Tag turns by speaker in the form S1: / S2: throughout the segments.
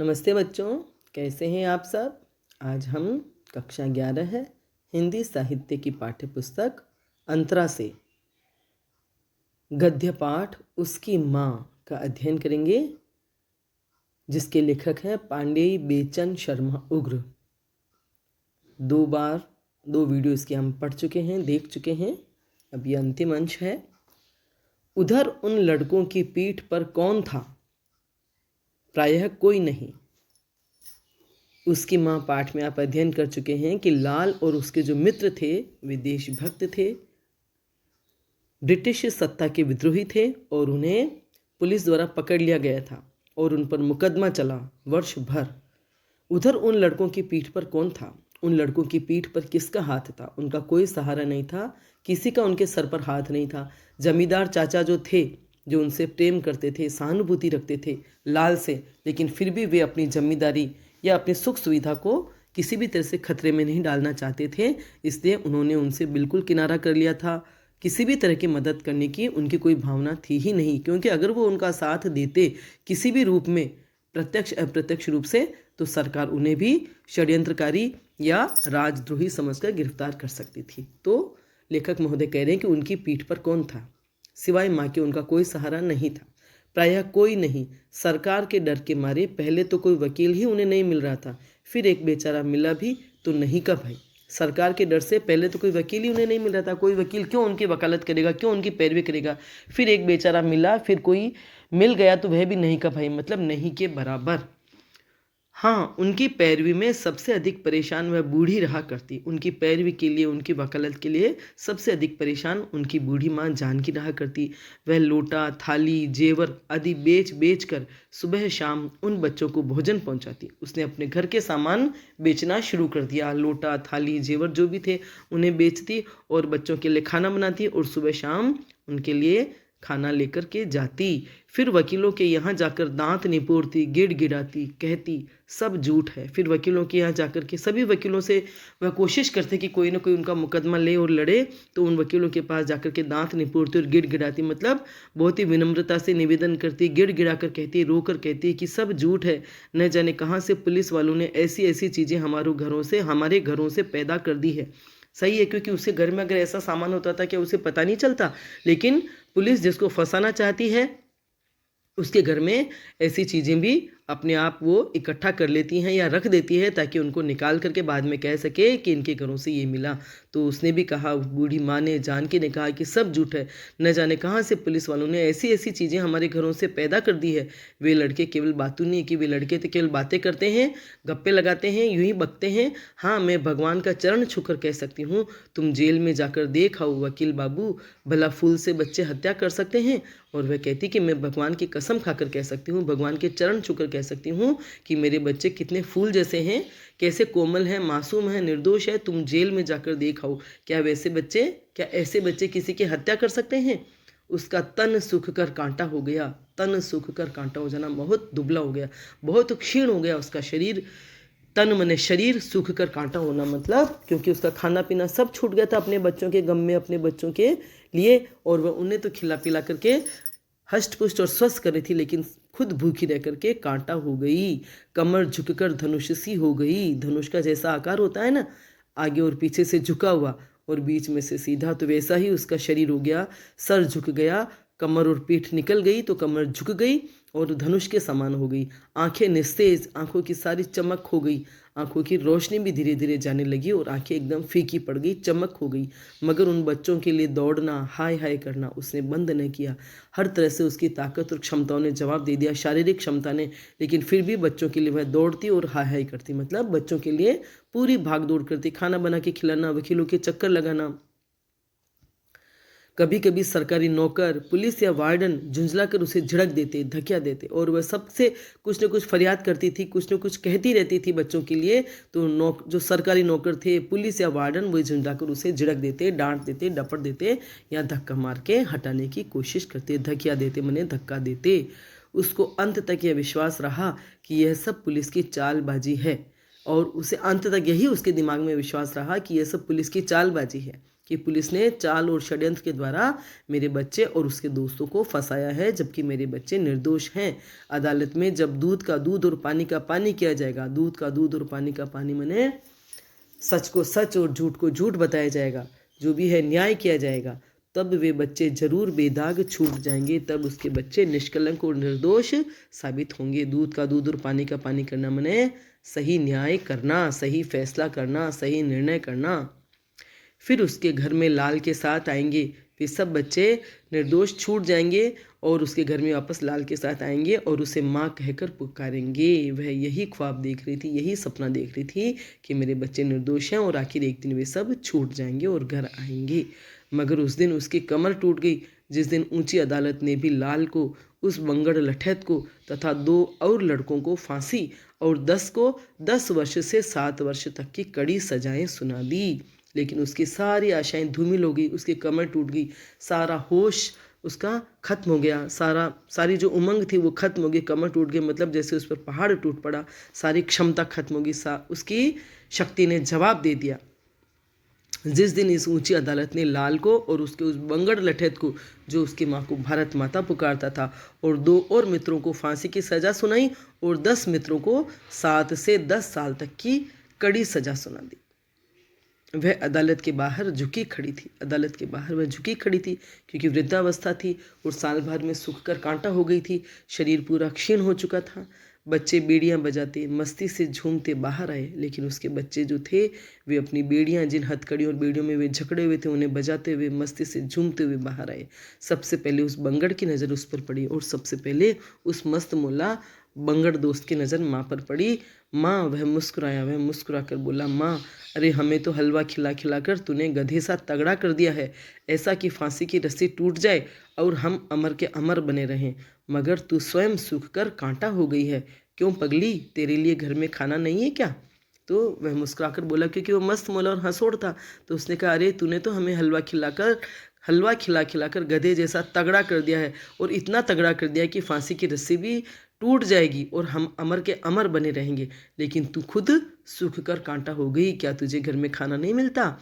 S1: नमस्ते बच्चों, कैसे हैं आप सब। आज हम कक्षा 11 है हिंदी साहित्य की पाठ्य पुस्तक अंतरा से गद्य पाठ उसकी माँ का अध्ययन करेंगे, जिसके लेखक हैं पांडेय बेचन शर्मा उग्र। दो वीडियो इसके हम पढ़ चुके हैं, देख चुके हैं। अब ये अंतिम अंश है। उधर उन लड़कों की पीठ पर कौन था? प्रायः कोई नहीं। उसकी माँ पाठ में आप अध्ययन कर चुके हैं कि लाल और उसके जो मित्र थे वे देशभक्त थे, ब्रिटिश सत्ता के विद्रोही थे और उन्हें पुलिस द्वारा पकड़ लिया गया था और उन पर मुकदमा चला वर्ष भर। उधर उन लड़कों की पीठ पर कौन था? उन लड़कों की पीठ पर किसका हाथ था? उनका कोई सहारा नहीं था, किसी का उनके सर पर हाथ नहीं था। जमींदार चाचा जो थे, जो उनसे प्रेम करते थे, सहानुभूति रखते थे लाल से, लेकिन फिर भी वे अपनी जमींदारी या अपनी सुख सुविधा को किसी भी तरह से खतरे में नहीं डालना चाहते थे, इसलिए उन्होंने उनसे बिल्कुल किनारा कर लिया था। किसी भी तरह की मदद करने की उनकी कोई भावना थी ही नहीं, क्योंकि अगर वो उनका साथ देते किसी भी रूप में, प्रत्यक्ष अप्रत्यक्ष रूप से, तो सरकार उन्हें भी षड्यंत्रकारी या राजद्रोही समझकर गिरफ्तार कर सकती थी। तो लेखक महोदय कह रहे हैं कि उनकी पीठ पर कौन था? सिवाय माँ के उनका कोई सहारा नहीं था, प्रायः कोई नहीं। सरकार के डर के मारे पहले तो कोई वकील ही उन्हें नहीं मिल रहा था, फिर एक बेचारा मिला भी तो नहीं का भाई। सरकार के डर से पहले तो कोई वकील ही उन्हें नहीं मिल रहा था, कोई वकील क्यों उनकी वकालत करेगा, क्यों उनकी पैरवी करेगा। फिर एक बेचारा मिला, फिर कोई मिल गया तो वह भी नहीं का भाई, मतलब नहीं के बराबर। हाँ, उनकी पैरवी में सबसे अधिक परेशान वह बूढ़ी रहा करती। उनकी पैरवी के लिए, उनकी वकालत के लिए सबसे अधिक परेशान उनकी बूढ़ी माँ जानकी रहा करती। वह लोटा, थाली, जेवर आदि बेच बेच कर सुबह शाम उन बच्चों को भोजन पहुंचाती। उसने अपने घर के सामान बेचना शुरू कर दिया। लोटा, थाली, जेवर जो भी थे उन्हें बेचती और बच्चों के लिए खाना बनाती और सुबह शाम उनके लिए खाना लेकर के जाती। फिर वकीलों के यहाँ जाकर दांत निपोड़ती, गिड़गिड़ाती, कहती सब झूठ है। फिर वकीलों के यहाँ जाकर के सभी वकीलों से वह कोशिश करते कि कोई ना कोई उनका मुकदमा ले और लड़े, तो उन वकीलों के पास जाकर के दांत निपोड़ती और गिड़गिड़ाती, मतलब बहुत ही विनम्रता से निवेदन करती, गिड़गिड़ा कर कहती, रोकर कहती कि सब झूठ है। न जाने कहाँ से पुलिस वालों ने ऐसी ऐसी चीज़ें हमारे घरों से पैदा कर दी है। सही है, क्योंकि उसके घर में अगर ऐसा सामान होता था क्या उसे पता नहीं चलता। लेकिन पुलिस जिसको फंसाना चाहती है उसके घर में ऐसी चीज़ें भी अपने आप वो इकट्ठा कर लेती हैं या रख देती है, ताकि उनको निकाल करके बाद में कह सके कि इनके घरों से ये मिला। तो उसने भी कहा, बूढ़ी माँ ने, जानकी ने कहा कि सब झूठ है। न जाने कहाँ से पुलिस वालों ने ऐसी ऐसी चीज़ें हमारे घरों से पैदा कर दी है। वे लड़के केवल बातों नहीं कि वे लड़के तो केवल बातें करते हैं, गप्पे लगाते हैं, यूं ही बकते हैं। हाँ, मैं भगवान का चरण छूकर कह सकती हूँ, तुम जेल में जाकर देख आओ वकील बाबू, भला फूल से बच्चे हत्या कर सकते हैं। और वह कहती कि मैं भगवान की कसम खाकर कह सकती हूँ, भगवान के चरण छूकर कह सकती हूँ कि मेरे बच्चे कितने फूल जैसे हैं, कैसे कोमल हैं, मासूम हैं, निर्दोष है। तुम जेल में जाकर देखाओ, क्या ऐसे बच्चे किसी की हत्या कर सकते हैं? उसका तन सूख कर कांटा हो गया। तन सूख कर कांटा हो जाना, बहुत दुबला हो गया, बहुत क्षीण हो गया उसका शरीर। तन मने शरीर, सूख कर कांटा होना, मतलब क्योंकि उसका खाना पीना सब छूट गया था अपने बच्चों के गम में, अपने बच्चों के लिए। और वह उन्हें तो खिला पिला करके हष्ट पुष्ट और स्वस्थ कर रही थी, लेकिन खुद भूखी रह करके कांटा हो गई। कमर झुककर धनुष सी हो गई। धनुष का जैसा आकार होता है ना, आगे और पीछे से झुका हुआ और बीच में से सीधा, तो वैसा ही उसका शरीर हो गया। सर झुक गया, कमर और पीठ निकल गई तो कमर झुक गई और धनुष के समान हो गई। आंखें निस्तेज, आंखों की सारी चमक हो गई, आंखों की रोशनी भी धीरे धीरे जाने लगी और आंखें एकदम फीकी पड़ गई, चमक हो गई। मगर उन बच्चों के लिए दौड़ना, हाय हाय करना उसने बंद न किया। हर तरह से उसकी ताकत और क्षमताओं ने जवाब दे दिया, शारीरिक क्षमता ने, लेकिन फिर भी बच्चों के लिए वह दौड़ती और हाय हाय करती, मतलब बच्चों के लिए पूरी भाग दौड़ करती। खाना बना के खिलाना, वकीलों के चक्कर लगाना, कभी कभी सरकारी नौकर, पुलिस या वार्डन झुंझलाकर उसे झिड़क देते, धकिया देते, और वह सबसे कुछ न कुछ फरियाद करती थी, कुछ न कुछ कहती रहती थी बच्चों के लिए। तो जो सरकारी नौकर थे, पुलिस या वार्डन, वो झुंझलाकर उसे झिड़क देते, डांट देते, डपट देते या धक्का मार के हटाने की कोशिश करते। धकिया देते मने धक्का देते। उसको अंत तक यह विश्वास रहा कि यह सब पुलिस की चालबाजी है, और उसे अंत तक यही उसके दिमाग में विश्वास रहा कि यह सब पुलिस की चालबाजी है, कि पुलिस ने चाल और षड्यंत्र के द्वारा मेरे बच्चे और उसके दोस्तों को फंसाया है, जबकि मेरे बच्चे निर्दोष हैं। अदालत में जब दूध का दूध और पानी का पानी किया जाएगा, दूध का दूध और पानी का पानी माने सच को सच और झूठ को झूठ बताया जाएगा, जो भी है न्याय किया जाएगा, तब वे बच्चे जरूर बेदाग छूट जाएंगे, तब उसके बच्चे निष्कलंक और निर्दोष साबित होंगे। दूध का दूध और पानी का पानी करना माने सही न्याय करना, सही फैसला करना, सही निर्णय करना। फिर उसके घर में लाल के साथ आएंगे, वे सब बच्चे निर्दोष छूट जाएंगे और उसके घर में वापस लाल के साथ आएंगे और उसे माँ कहकर पुकारेंगे। वह यही ख्वाब देख रही थी, यही सपना देख रही थी कि मेरे बच्चे निर्दोष हैं और आखिर एक दिन वे सब छूट जाएंगे और घर आएंगे। मगर उस दिन उसकी कमर टूट गई, जिस दिन ऊंची अदालत ने भी लाल को, उस बंगड़ लठैत को तथा 2 और लड़कों को फांसी और 10 को 10 वर्ष से 7 वर्ष तक की कड़ी सजाएं सुना दी। लेकिन उसकी सारी आशाएं धूमिल हो गई, उसकी कमर टूट गई, सारा होश उसका खत्म हो गया, सारी जो उमंग थी वो खत्म हो गई। कमर टूट गई मतलब जैसे उस पर पहाड़ टूट पड़ा, सारी क्षमता खत्म हो गई, उसकी शक्ति ने जवाब दे दिया। जिस दिन इस ऊंची अदालत ने लाल को और उसके उस बंगड़ लठैत को, जो उसकी माँ को भारत माता पुकारता था, और 2 और मित्रों को फांसी की सजा सुनाई और 10 मित्रों को 7 से 10 साल तक की कड़ी सजा सुना दी, वह अदालत के बाहर झुकी खड़ी थी। अदालत के बाहर वह झुकी खड़ी थी क्योंकि वृद्धावस्था थी और साल भर में सूख कर कांटा हो गई थी, शरीर पूरा क्षीण हो चुका था। बच्चे बेड़ियां बजाते मस्ती से झूमते बाहर आए, लेकिन उसके बच्चे जो थे वे अपनी बेड़ियां, जिन हथकड़ियों और बेड़ियों में वे जकड़े हुए थे, उन्हें बजाते हुए मस्ती से झूमते हुए बाहर आए। सबसे पहले उस बंगड़ की नज़र उस पर पड़ी और सबसे पहले उस मस्त मुल्ला बंगड़ दोस्त की नज़र माँ पर पड़ी। माँ, वह मुस्कुराया, वह मुस्कुरा कर बोला, माँ, अरे हमें तो हलवा खिला खिला कर तूने गधे सा तगड़ा कर दिया है, ऐसा कि फांसी की रस्सी टूट जाए और हम अमर के अमर बने रहें, मगर तू स्वयं सूख कर कांटा हो गई है। क्यों पगली, तेरे लिए घर में खाना नहीं है क्या? तो वह मुस्कुरा कर बोला, क्योंकि वो मस्त मौला और हंसोड़ था, तो उसने कहा, अरे तूने तो हमें हलवा खिला खिला कर गधे जैसा तगड़ा कर दिया है, और इतना तगड़ा कर दिया कि फांसी की रस्सी भी टूट जाएगी और हम अमर के अमर बने रहेंगे, लेकिन तू खुद सूख कर कांटा हो गई। क्या तुझे घर में खाना नहीं मिलता?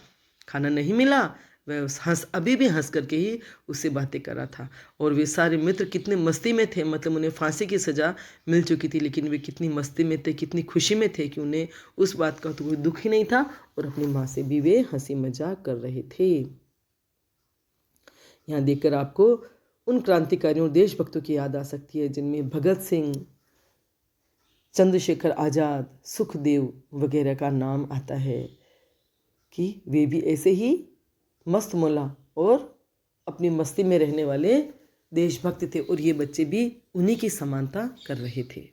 S1: खाना नहीं मिला? वह अभी भी हंस करके ही उससे बातें कर रहा था। और वे सारे मित्र कितने मस्ती में थे, मतलब उन्हें फांसी की सज़ा मिल चुकी थी, लेकिन वे कितनी मस्ती में थे, कितनी खुशी में थे कि उन्हें उस बात का तो कोई दुख ही नहीं था, और अपनी माँ से भी वे हंसी मजाक कर रहे थे। यहाँ देखकर आपको उन क्रांतिकारियों और देशभक्तों की याद आ सकती है जिनमें भगत सिंह, चंद्रशेखर आज़ाद, सुखदेव वगैरह का नाम आता है, कि वे भी ऐसे ही मस्त मौला और अपनी मस्ती में रहने वाले देशभक्त थे, और ये बच्चे भी उन्हीं की समानता कर रहे थे।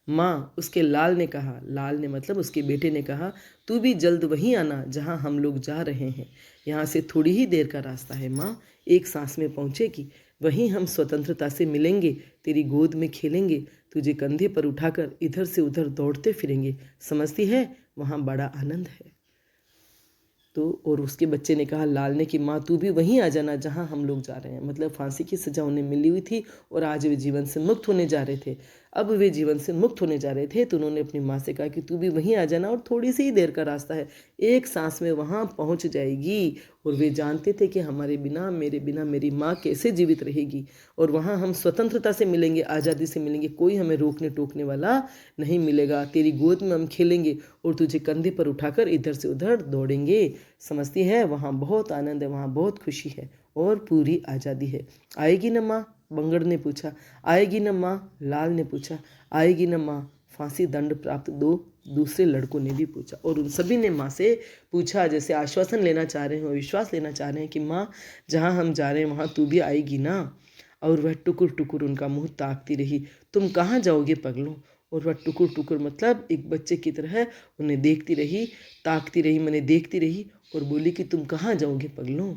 S1: माँ, उसके लाल ने कहा, लाल ने मतलब उसके बेटे ने कहा, तू भी जल्द वहीं आना जहाँ हम लोग जा रहे हैं, यहाँ से थोड़ी ही देर का रास्ता है माँ, एक सांस में पहुँचेगी, वहीं हम स्वतंत्रता से मिलेंगे, तेरी गोद में खेलेंगे, तुझे कंधे पर उठाकर इधर से उधर दौड़ते फिरेंगे, समझती है, वहाँ बड़ा आनंद है। तो और उसके बच्चे ने कहा, लाल ने, कि माँ तू भी वहीं आ जाना जहाँ हम लोग जा रहे हैं, मतलब फांसी की सज़ा उन्हें मिली हुई थी और आज वे जीवन से मुक्त होने जा रहे थे। अब वे जीवन से मुक्त होने जा रहे थे, तो उन्होंने अपनी माँ से कहा कि तू भी वहीं आ जाना, और थोड़ी सी ही देर का रास्ता है, एक सांस में वहाँ पहुँच जाएगी। और वे जानते थे कि हमारे बिना, मेरे बिना मेरी माँ कैसे जीवित रहेगी, और वहाँ हम स्वतंत्रता से मिलेंगे, आज़ादी से मिलेंगे, कोई हमें रोकने टोकने वाला नहीं मिलेगा, तेरी गोद में हम खेलेंगे और तुझे कंधे पर उठाकर इधर से उधर दौड़ेंगे, समझती है, वहाँ बहुत आनंद है, वहाँ बहुत खुशी है और पूरी आज़ादी है। आएगी न माँ? बंगड़ ने पूछा। आएगी न माँ? लाल ने पूछा। आएगी न माँ? फांसी दंड प्राप्त 2 दूसरे लड़कों ने भी पूछा, और उन सभी ने माँ से पूछा, जैसे आश्वासन लेना चाह रहे हैं, विश्वास लेना चाह रहे हैं कि माँ, जहाँ हम जा रहे हैं वहाँ तू भी आएगी ना? और वह टुकुर टुकुर उनका मुँह ताकती रही। तुम कहाँ जाओगे पगलों? और वह टुकुर टुकुर मतलब एक बच्चे की तरह उन्हें देखती रही, ताकती रही, मैंने देखती रही, और बोली कि तुम कहाँ जाओगे पगलों?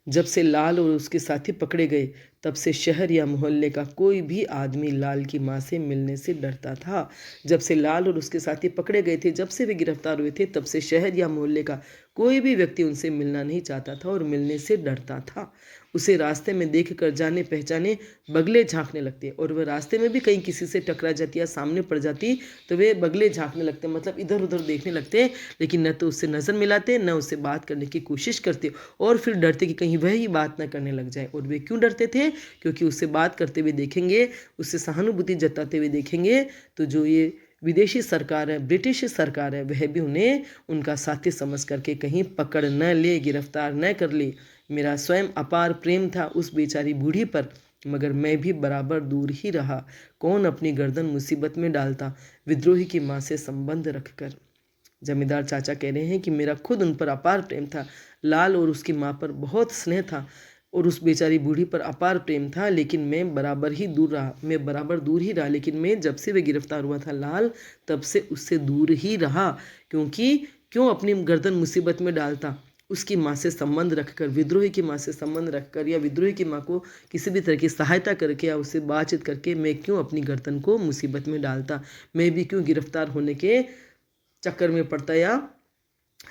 S1: जब से लाल और उसके साथी पकड़े गए, तब से शहर या मोहल्ले का कोई भी आदमी लाल की माँ से मिलने से डरता था। जब से लाल और उसके साथी पकड़े गए थे, जब से वे गिरफ्तार हुए थे, तब से शहर या मोहल्ले का कोई भी व्यक्ति उनसे मिलना नहीं चाहता था और मिलने से डरता था। उसे रास्ते में देखकर जाने पहचाने बगले झाँकने लगते, और वह रास्ते में भी कहीं किसी से टकरा जाती या सामने पड़ जाती तो वे बगले झाँकने लगते, मतलब इधर उधर देखने लगते, लेकिन न तो उससे नज़र मिलाते न उससे बात करने की कोशिश करते, और फिर डरते कि कहीं वह ही बात न करने लग जाए। और वे क्यों डरते थे? क्योंकि उससे बात करते हुए देखेंगे, उससे सहानुभूति जताते हुए देखेंगे तो जो ये विदेशी सरकार है, ब्रिटिश सरकार है, वह भी उन्हें उनका साथी समझ करके कहीं पकड़ न ले, गिरफ्तार न कर ले। मेरा स्वयं अपार प्रेम था उस बेचारी बूढ़ी पर, मगर मैं भी बराबर दूर ही रहा। कौन अपनी गर्दन मुसीबत में डालता विद्रोही की माँ से संबंध रखकर। जमींदार चाचा कह रहे हैं कि मेरा खुद उन पर अपार प्रेम था, लाल और उसकी माँ पर बहुत स्नेह था, और उस बेचारी बूढ़ी पर अपार प्रेम था, लेकिन मैं बराबर दूर ही रहा। लेकिन मैं जब से वह गिरफ्तार हुआ था लाल, तब से उससे दूर ही रहा। क्यों अपनी गर्दन मुसीबत में डालता उसकी माँ से संबंध रखकर, विद्रोही की माँ से संबंध रखकर, या विद्रोही की माँ को किसी भी तरह की सहायता करके या उससे बातचीत करके मैं क्यों अपनी गर्दन को मुसीबत में डालता? मैं भी क्यों गिरफ्तार होने के चक्कर में पड़ता या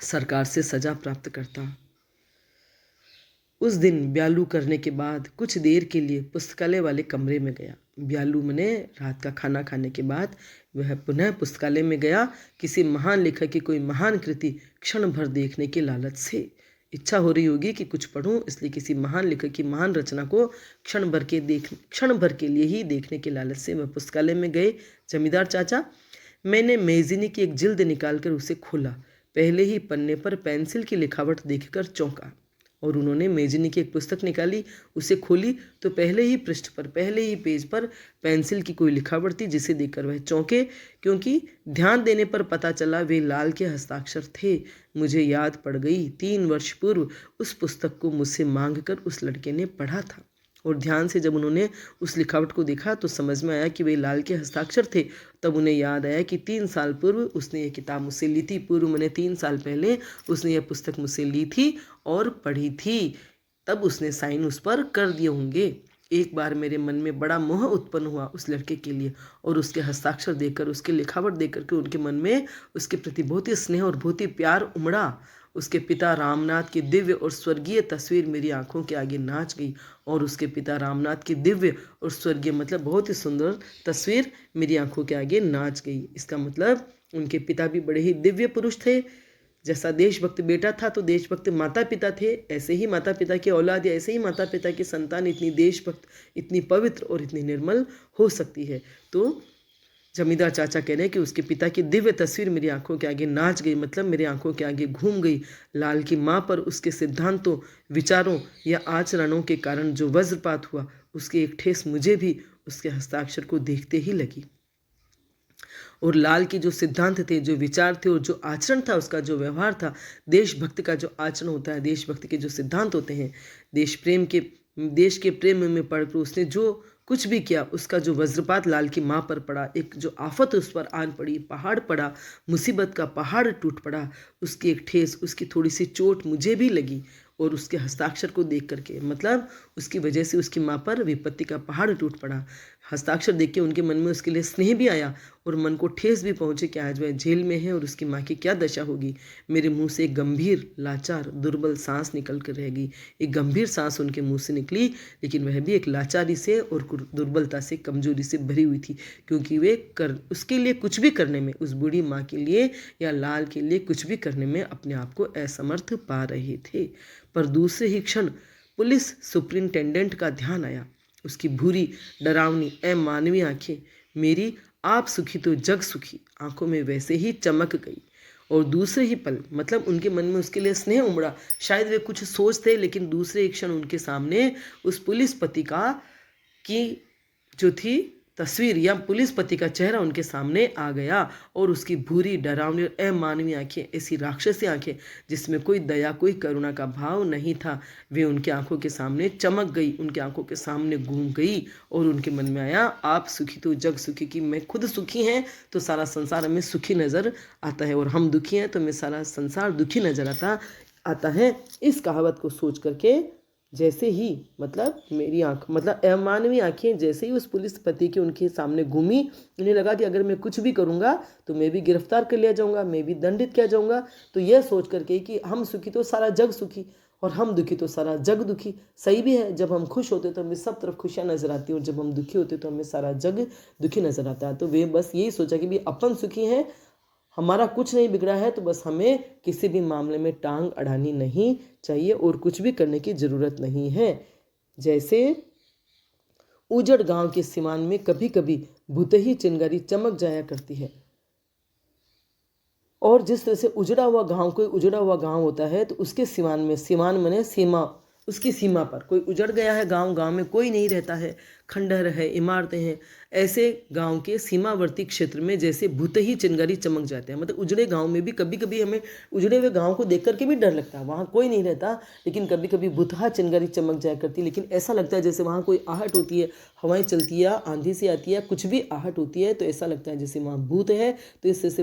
S1: सरकार से सजा प्राप्त करता? उस दिन ब्यालू करने के बाद कुछ देर के लिए पुस्तकालय वाले कमरे में गया। ब्यालू मने रात का खाना खाने के बाद वह पुनः पुस्तकालय में गया, किसी महान लेखक की कोई महान कृति क्षण भर देखने के लालच से। इच्छा हो रही होगी कि कुछ पढ़ूं, इसलिए किसी महान लेखक की महान रचना को क्षण भर के लिए ही देखने के लालच से वह पुस्तकालय में गए। जमींदार चाचा, मैंने मैगजीन की एक जिल्द निकालकर उसे खोला। पहले ही पन्ने पर पेंसिल की लिखावट देखकर चौंका। और उन्होंने मैगजीन की एक पुस्तक निकाली, उसे खोली तो पहले ही पृष्ठ पर, पहले ही पेज पर पेंसिल की कोई लिखावट थी, जिसे देखकर वह चौंके, क्योंकि ध्यान देने पर पता चला वे लाल के हस्ताक्षर थे। मुझे याद पड़ गई 3 वर्ष पूर्व उस पुस्तक को मुझसे मांगकर उस लड़के ने पढ़ा था। और ध्यान से जब उन्होंने उस लिखावट को देखा तो समझ में आया कि वे लाल के हस्ताक्षर थे। तब उन्हें याद आया कि 3 साल पूर्व उसने ये किताब मुझसे ली थी। पूर्व मैंने 3 साल पहले उसने यह पुस्तक मुझसे ली थी और पढ़ी थी। तब उसने साइन उस पर कर दिए होंगे। एक बार मेरे मन में बड़ा मोह उत्पन्न हुआ उस लड़के के लिए, और उसके हस्ताक्षर देखकर, उसके लिखावट देखकर के उनके मन में उसके प्रति बहुत ही स्नेह और बहुत ही प्यार उमड़ा। उसके पिता रामनाथ की दिव्य और स्वर्गीय तस्वीर मेरी आंखों के आगे नाच गई, और उसके पिता रामनाथ की दिव्य और स्वर्गीय मतलब बहुत ही सुंदर तस्वीर मेरी आंखों के आगे नाच गई। इसका मतलब उनके पिता भी बड़े ही दिव्य पुरुष थे। जैसा देशभक्त बेटा था तो देशभक्त माता पिता थे, ऐसे ही माता पिता की औलाद या ऐसे ही माता पिता की संतान इतनी देशभक्त, इतनी पवित्र और इतनी निर्मल हो सकती है। तो जमींदार चाचा कह रहे हैं कि उसके पिता की दिव्य तस्वीर मेरी आंखों के आगे नाच गई, मतलब मेरी आंखों के आगे घूम गई। लाल की माँ पर उसके सिद्धांतों, विचारों या आचरणों के कारण जो वज्रपात हुआ, उसकी एक ठेस मुझे भी उसके हस्ताक्षर को देखते ही लगी। और लाल के जो सिद्धांत थे, जो विचार थे और जो आचरण था, उसका जो व्यवहार था, देशभक्त का जो आचरण होता है, देशभक्त के जो सिद्धांत होते हैं, देश के प्रेम में पड़कर उसने जो कुछ भी किया, उसका जो वज्रपात लाल की माँ पर पड़ा, एक जो आफत उस पर आन पड़ी, पहाड़ पड़ा, मुसीबत का पहाड़ टूट पड़ा, उसकी एक ठेस, उसकी थोड़ी सी चोट मुझे भी लगी। और उसके हस्ताक्षर को देख करके, मतलब उसकी वजह से उसकी माँ पर विपत्ति का पहाड़ टूट पड़ा। हस्ताक्षर देख के उनके मन में उसके लिए स्नेह भी आया और मन को ठेस भी पहुँचे कि आज वह जेल में है और उसकी माँ की क्या दशा होगी। मेरे मुंह से एक गंभीर, लाचार, दुर्बल सांस निकल कर रह गई। एक गंभीर सांस उनके मुंह से निकली, लेकिन वह भी एक लाचारी से और दुर्बलता से, कमजोरी से भरी हुई थी, क्योंकि वे उसके लिए कुछ भी करने में, उस बूढ़ी माँ के लिए या लाल के लिए कुछ भी करने में अपने आप को असमर्थ पा रहे थे। पर दूसरे ही क्षण पुलिस सुपरिंटेंडेंट का ध्यान आया। उसकी भूरी, डरावनी, अमानवीय आंखें मेरी आप सुखी तो जग सुखी आंखों में वैसे ही चमक गई। और दूसरे ही पल, मतलब उनके मन में उसके लिए स्नेह उमड़ा। शायद वे कुछ सोचते, लेकिन दूसरे ही क्षण उनके सामने उस पुलिस पति की जो थी तस्वीर या पुलिस पति का चेहरा उनके सामने आ गया, और उसकी भूरी, डरावनी और अमानवीय आंखें, ऐसी राक्षसी आंखें जिसमें कोई दया, कोई करुणा का भाव नहीं था, वे उनके आंखों के सामने चमक गई, उनके आंखों के सामने घूम गई। और उनके मन में आया, आप सुखी तो जग सुखी, कि मैं खुद सुखी हैं तो सारा संसार हमें सुखी नज़र आता है, और हम दुखी हैं तो हमें सारा संसार दुखी नज़र आता है। इस कहावत को सोच करके जैसे ही मतलब मेरी आँख मतलब अमानवीय आँखें जैसे ही उस पुलिस पति के उनके सामने घूमी, उन्हें लगा कि अगर मैं कुछ भी करूँगा तो मैं भी गिरफ्तार कर लिया जाऊँगा, मैं भी दंडित किया जाऊँगा। तो यह सोच करके कि हम सुखी तो सारा जग सुखी और हम दुखी तो सारा जग दुखी। सही भी है, जब हम खुश होते तो हमें सब तरफ खुशियाँ नजर आती है और जब हम दुखी होते तो हमें सारा जग दुखी नजर आता है। तो वे बस यही सोचा कि भी अपन सुखी हैं, हमारा कुछ नहीं बिगड़ा है, तो बस हमें किसी भी मामले में टांग अड़ानी नहीं चाहिए और कुछ भी करने की ज़रूरत नहीं है। जैसे उजड़ गांव के सिमान में कभी कभी भुतही चिंगारी चमक जाया करती है। और जिस तरह से उजड़ा हुआ गांव, कोई उजड़ा हुआ गांव होता है तो उसके सिमान में, सिमान माने सीमा, उसकी सीमा पर कोई उजड़ गया है गांव, गांव में कोई नहीं रहता है, खंडहर है, इमारतें हैं, ऐसे गांव के सीमावर्ती क्षेत्र में जैसे भूत ही चिंगारी चमक जाते हैं। मतलब उजड़े गांव में भी कभी कभी हमें उजड़े हुए गांव को देख करके भी डर लगता है, वहाँ कोई नहीं रहता, लेकिन कभी कभी भूतहा चिंगारी चमक जाया करती है। लेकिन ऐसा लगता है जैसे वहाँ कोई आहट होती है, हवाएं चलती है, आंधी से आती है, कुछ भी आहट होती है तो ऐसा लगता है जैसे वहाँ भूत है। तो इस तरह से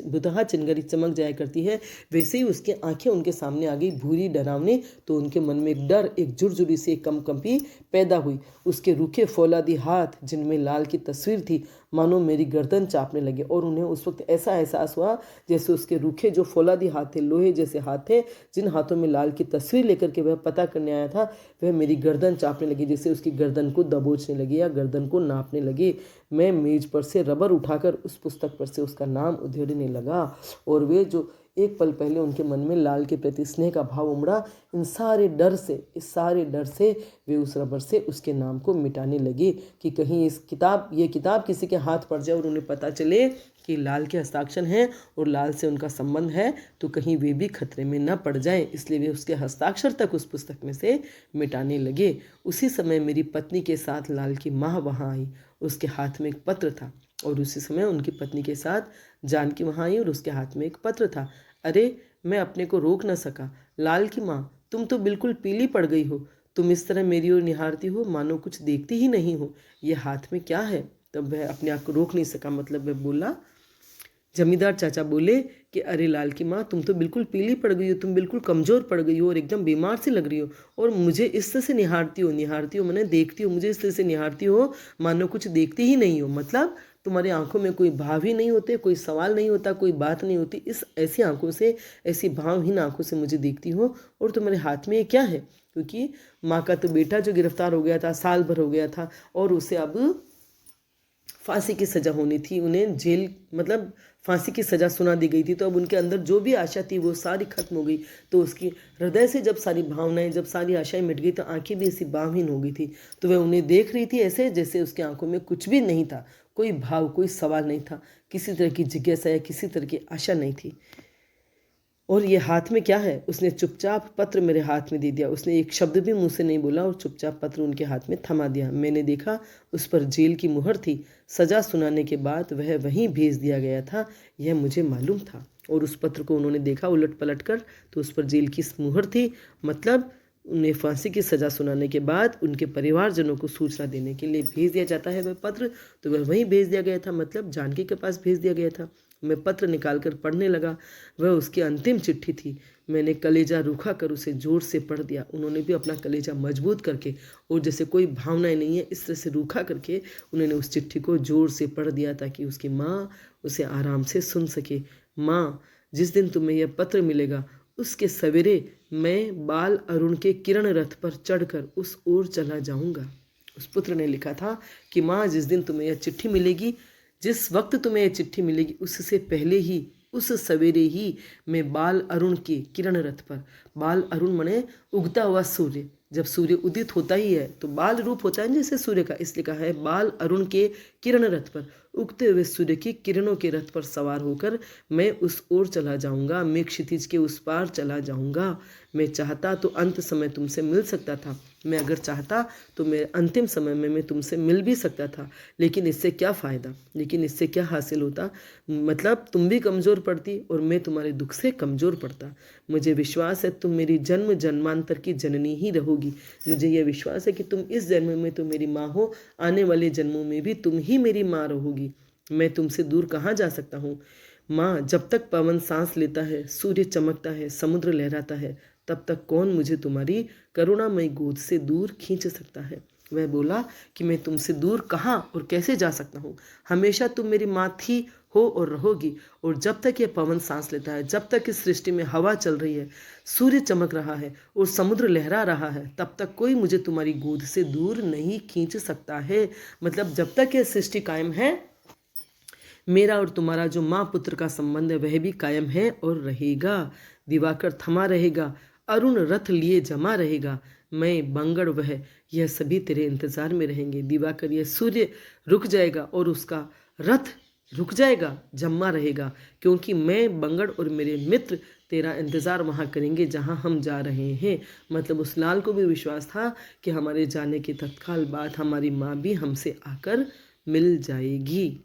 S1: भूतहा चिंगारी चमक जाया करती है। वैसे ही उसकी आंखें उनके सामने आ गई भूरी डरावनी, तो उनके मन में एक डर, एक जुर्जुरी से एक कंपी पैदा हुई। उसके रूखे फौलादी हाथ जिनमें लाल की तस्वीर थी मानो मेरी गर्दन चापने लगे, और उन्हें उस वक्त ऐसा एहसास हुआ जैसे उसके रूखे जो फौलादी हाथ थे, लोहे जैसे हाथ थे, जिन हाथों में लाल की तस्वीर लेकर के वह पता करने आया था, वह मेरी गर्दन चापने लगी, जैसे उसकी गर्दन को दबोचने लगी या गर्दन को नापने लगी। मैं मेज पर से रबर उठाकर उस पुस्तक पर से उसका नाम उधेड़ने लगा, और वे जो एक पल पहले उनके मन में लाल के प्रति स्नेह का भाव उमड़ा, इस सारे डर से वे उस रबर से उसके नाम को मिटाने लगे कि कहीं ये किताब किसी के हाथ पड़ जाए और उन्हें पता चले कि लाल के हस्ताक्षर हैं और लाल से उनका संबंध है, तो कहीं वे भी खतरे में न पड़ जाएं। इसलिए वे उसके हस्ताक्षर तक उस पुस्तक में से मिटाने लगे। उसी समय मेरी पत्नी के साथ लाल की माँ वहाँ आई, उसके हाथ में एक पत्र था। और उसी समय उनकी पत्नी के साथ जानकी वहाँ आई और उसके हाथ में एक पत्र था। अरे, मैं अपने को रोक न सका। लाल की माँ, तुम तो बिल्कुल पीली पड़ गई हो, तुम इस तरह मेरी ओर निहारती हो मानो कुछ देखती ही नहीं हो, ये हाथ में क्या है? तब वह अपने आप को रोक नहीं सका, मतलब वह बोला। जमींदार चाचा बोले कि अरे लाल की माँ, तुम तो बिल्कुल पीली पड़ गई हो, तुम बिल्कुल कमज़ोर पड़ गई हो और एकदम बीमार सी लग रही हो, और मुझे इस तरह से निहारती हो मैंने देखती हो, मुझे इस तरह से निहारती हो मानो कुछ देखती ही नहीं हो। मतलब तुम्हारी आंखों में कोई भाव ही नहीं होते, कोई सवाल नहीं होता, कोई बात नहीं होती, इस ऐसी आंखों से, ऐसी भावहीन आंखों से मुझे देखती हो, और तुम्हारे हाथ में ये क्या है? क्योंकि माँ का तो बेटा जो गिरफ्तार हो गया था, साल भर हो गया था, और उसे अब फांसी की सज़ा होनी थी, उन्हें जेल मतलब फांसी की सज़ा सुना दी गई थी। तो अब उनके अंदर जो भी आशा थी वो सारी खत्म हो गई। तो उसकी हृदय से जब सारी भावनाएं, जब सारी आशाएं मिट गई, तो आंखें भी ऐसी भावहीन हो गई थी। तो वह उन्हें देख रही थी ऐसे जैसे उसकी आंखों में कुछ भी नहीं था, कोई भाव, कोई सवाल नहीं था, किसी तरह की जिज्ञासा या किसी तरह की आशा नहीं थी। और ये हाथ में क्या है? उसने चुपचाप पत्र मेरे हाथ में दे दिया। उसने एक शब्द भी मुंह से नहीं बोला और चुपचाप पत्र उनके हाथ में थमा दिया। मैंने देखा उस पर जेल की मुहर थी। सजा सुनाने के बाद वह वहीं भेज दिया गया था, यह मुझे मालूम था। और उस पत्र को उन्होंने देखा उलट पलट कर, तो उस पर जेल की मुहर थी। मतलब उन्हें फांसी की सज़ा सुनाने के बाद उनके परिवारजनों को सूचना देने के लिए भेज दिया जाता है वह पत्र, तो वह वहीं भेज दिया गया था, मतलब जानकी के पास भेज दिया गया था। मैं पत्र निकालकर पढ़ने लगा। वह उसकी अंतिम चिट्ठी थी। मैंने कलेजा रूखा कर उसे जोर से पढ़ दिया। उन्होंने भी अपना कलेजा मजबूत करके, और जैसे कोई भावनाएं नहीं है इस तरह से रूखा करके उन्होंने उस चिट्ठी को जोर से पढ़ दिया, ताकि उसकी माँ उसे आराम से सुन सके। माँ, जिस दिन तुम्हें यह पत्र मिलेगा उसके सवेरे मैं बाल अरुण के किरण रथ पर चढ़कर उस ओर चला जाऊंगा। उस पुत्र ने लिखा था कि माँ, जिस दिन तुम्हें यह चिट्ठी मिलेगी, जिस वक्त तुम्हें यह चिट्ठी मिलेगी, उससे पहले ही, उस सवेरे ही मैं बाल अरुण के किरण रथ पर, बाल अरुण मने उगता हुआ सूर्य, जब सूर्य उदित होता ही है तो बाल रूप होता है जैसे सूर्य का, इसलिए कहा है बाल अरुण के किरण रथ पर, उगते हुए सूर्य की किरणों के रथ पर सवार होकर मैं उस ओर चला जाऊंगा, मैं क्षितिज के उस पार चला जाऊंगा। मैं चाहता तो अंत समय तुमसे मिल सकता था, मैं अगर चाहता तो मैं अंतिम समय में मैं तुमसे मिल भी सकता था, लेकिन इससे क्या फ़ायदा, लेकिन इससे क्या हासिल होता? मतलब तुम भी कमज़ोर पड़ती और मैं तुम्हारे दुख से कमज़ोर पड़ता। मुझे विश्वास है तुम मेरी जन्म जन्मांतर की जननी ही रहोगी। मुझे यह विश्वास है कि तुम इस जन्म में तो मेरी माँ हो, आने वाले जन्मों में भी तुम ही मेरी माँ रहोगी। मैं तुमसे दूर कहाँ जा सकता हूँ माँ? जब तक पवन सांस लेता है, सूर्य चमकता है, समुद्र लहराता है, तब तक कौन मुझे तुम्हारी करुणामयी गोद से दूर खींच सकता है। वह बोला कि मैं तुमसे दूर कहाँ और कैसे जा सकता हूँ। हमेशा तुम मेरी माँ थी, हो और रहोगी। और जब तक यह पवन सांस लेता है, जब तक इस सृष्टि में हवा चल रही है, सूर्य चमक रहा है और समुद्र लहरा रहा है, तब तक कोई मुझे तुम्हारी गोद से दूर नहीं खींच सकता है। मतलब जब तक यह सृष्टि कायम है, मेरा और तुम्हारा जो माँ पुत्र का संबंध है वह भी कायम है और रहेगा। दिवाकर थमा रहेगा, अरुण रथ लिए जमा रहेगा। मैं, बंगड़, वह, यह सभी तेरे इंतजार में रहेंगे। दिवाकर, यह सूर्य रुक जाएगा और उसका रथ रुक जाएगा, जमा रहेगा, क्योंकि मैं, बंगड़ और मेरे मित्र तेरा इंतज़ार वहाँ करेंगे जहाँ हम जा रहे हैं। मतलब उस लाल को भी विश्वास था कि हमारे जाने के तत्काल बाद हमारी माँ भी हमसे आकर मिल जाएगी।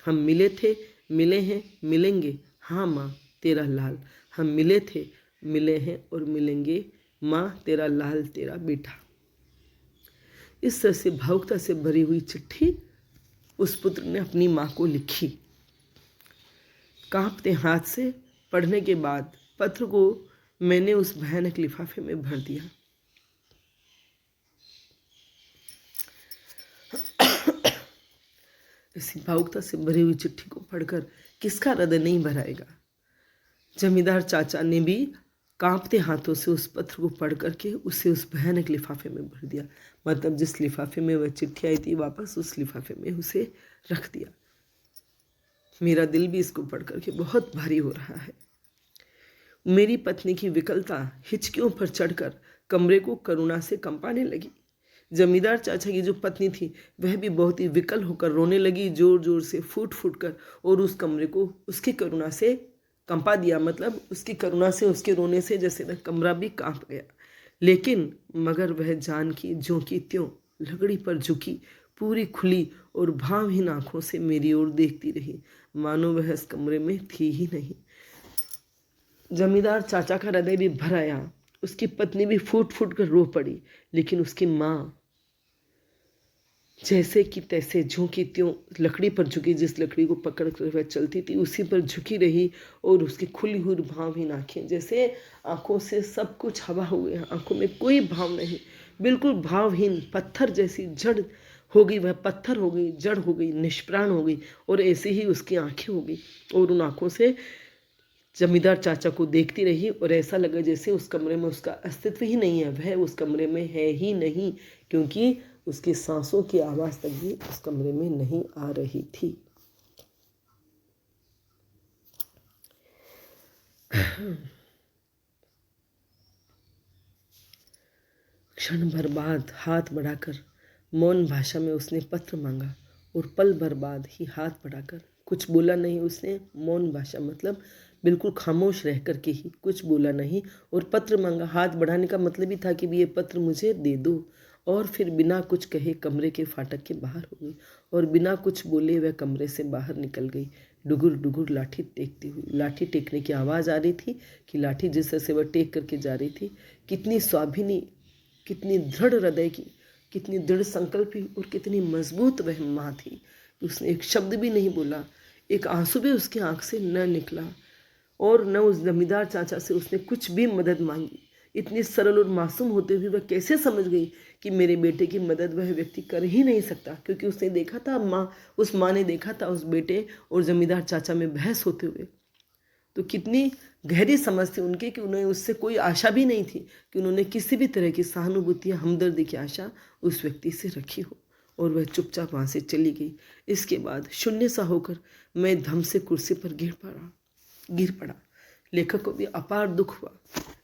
S1: हम मिले थे, मिले हैं, मिलेंगे। हाँ माँ, तेरा लाल। हम मिले थे, मिले हैं और मिलेंगे। माँ, तेरा लाल, तेरा बेटा। इस तरह से भावुकता से भरी हुई चिट्ठी उस पुत्र ने अपनी माँ को लिखी। कांपते हाथ से पढ़ने के बाद पत्र को मैंने उस भयानक लिफाफे में भर दिया। इसी भावुकता से भरी हुई चिट्ठी को पढ़कर किसका हृदय नहीं भराएगा। जमींदार चाचा ने भी कांपते हाथों से उस पत्र को पढ़ करके उसे उस भयानक लिफाफे में भर दिया। मतलब जिस लिफाफे में वह चिट्ठी आई थी, वापस उस लिफाफे में उसे रख दिया। मेरा दिल भी इसको पढ़ करके बहुत भारी हो रहा है। मेरी पत्नी की विकलता हिचकियों पर चढ़कर कमरे को करुणा से कंपाने लगी। जमींदार चाचा की जो पत्नी थी वह भी बहुत ही विकल होकर रोने लगी, जोर जोर से, फूट फूट कर, और उस कमरे को उसकी करुणा से कंपा दिया। मतलब उसकी करुणा से, उसके रोने से जैसे वह कमरा भी कांप गया। लेकिन मगर वह जान की ज्यों की त्यों लकड़ी पर झुकी, पूरी खुली और भावहीन आंखों से मेरी ओर देखती रही, मानो वह इस कमरे में थी ही नहीं। जमींदार चाचा का हृदय भी भर आया। उसकी पत्नी भी फूट फूट कर रो पड़ी, लेकिन उसकी माँ जैसे कि तैसे ज्यों की त्यों लकड़ी पर झुकी, जिस लकड़ी को पकड़ कर वह चलती थी उसी पर झुकी रही, और उसकी खुली हुई भावहीन आंखें, जैसे आंखों से सब कुछ हवा हो गया, आंखों में कोई भाव नहीं, बिल्कुल भावहीन, पत्थर जैसी जड़ हो गई, वह पत्थर हो गई, जड़ हो गई, निष्प्राण हो गई, और ऐसे ही उसकी आंखें हो गई। और उन आंखों से जमींदार चाचा को देखती रही, और ऐसा लगा जैसे उस कमरे में उसका अस्तित्व ही नहीं है, वह उस कमरे में है ही नहीं, क्योंकि उसकी सांसों की आवाज़ तक भी उस कमरे में नहीं आ रही थी। क्षण भर बाद हाथ बढ़ाकर मौन भाषा में उसने पत्र मांगा, और पल भर बाद ही हाथ बढ़ाकर कुछ बोला नहीं उसने। मौन भाषा मतलब बिल्कुल खामोश रह कर के ही, कुछ बोला नहीं और पत्र मांगा। हाथ बढ़ाने का मतलब ही था कि ये पत्र मुझे दे दो। और फिर बिना कुछ कहे कमरे के फाटक के बाहर हो गई, और बिना कुछ बोले वह कमरे से बाहर निकल गई, डुगुर डुगुर लाठी टेकती हुई। लाठी टेकने की आवाज़ आ रही थी कि लाठी जिस तरह से वह टेक करके जा रही थी, कितनी स्वाभिनी, कितनी दृढ़ हृदय की, कितनी दृढ़ संकल्पी और कितनी मजबूत वह माँ थी। उसने एक शब्द भी नहीं बोला, एक आंसू भी उसकी आंख से न निकला, और न उस जमींदार चाचा से उसने कुछ भी मदद मांगी। इतनी सरल और मासूम होते हुए वह कैसे समझ गई कि मेरे बेटे की मदद वह व्यक्ति कर ही नहीं सकता, क्योंकि उसने देखा था, उस माँ ने देखा था उस बेटे और जमींदार चाचा में बहस होते हुए। तो कितनी गहरी समझ थी उनकी कि उन्हें उससे कोई आशा भी नहीं थी कि उन्होंने किसी भी तरह की सहानुभूति या हमदर्दी की आशा उस व्यक्ति से रखी हो, और वह चुपचाप वहाँ से चली गई। इसके बाद शून्य सा होकर मैं धम से कुर्सी पर गिर पड़ा। लेखक को भी अपार दुख हुआ